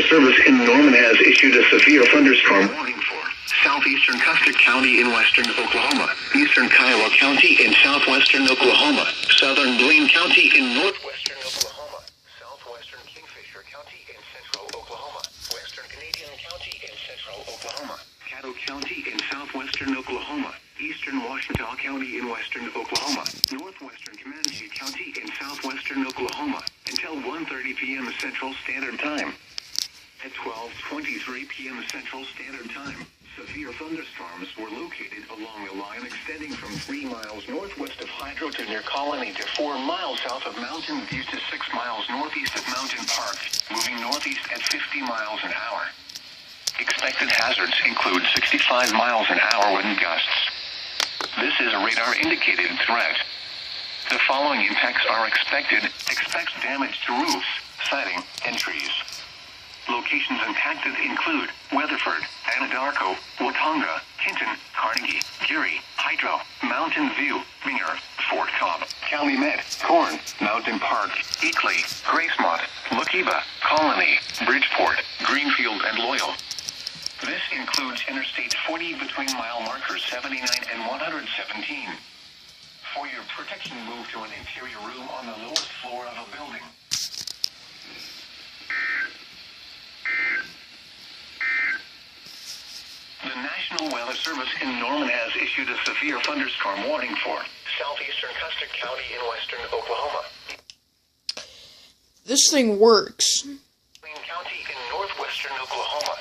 Weather Service in Norman has issued a severe thunderstorm warning for southeastern Custer County in western Oklahoma, eastern Kiowa County in southwestern Oklahoma, southern Blaine County in northwestern Oklahoma, southwestern Kingfisher County in central Oklahoma, western Canadian County in central Oklahoma, Caddo County in southwestern Oklahoma, eastern Washita County in western Oklahoma, northwestern Comanche County in southwestern Oklahoma, until 1:30 p.m. Central Standard Time. At 12:23 p.m. Central Standard Time, severe thunderstorms were located along a line extending from 3 miles northwest of Hydro to near Colony to 4 miles south of Mountain View to 6 miles northeast of Mountain Park, moving northeast at 50 miles an hour. Expected hazards include 65 miles an hour wind gusts. This is a radar-indicated threat. The following impacts are expected. Expect damage to roofs, siding, and trees. Locations impacted include Weatherford, Anadarko, Watonga, Hinton, Carnegie, Geary, Hydro, Mountain View, Minger, Fort Cobb, Calumet, Corn, Mountain Park, Eakley, Gracemont, Lookeba, Colony, Bridgeport, Greenfield, and Loyal. This includes Interstate 40 between mile markers 79 and 117. For your protection, move to an interior room on the lowest floor of a building. The National Weather Service in Norman has issued a severe thunderstorm warning for southeastern Custer County in western Oklahoma. This thing works. County in northwestern Oklahoma.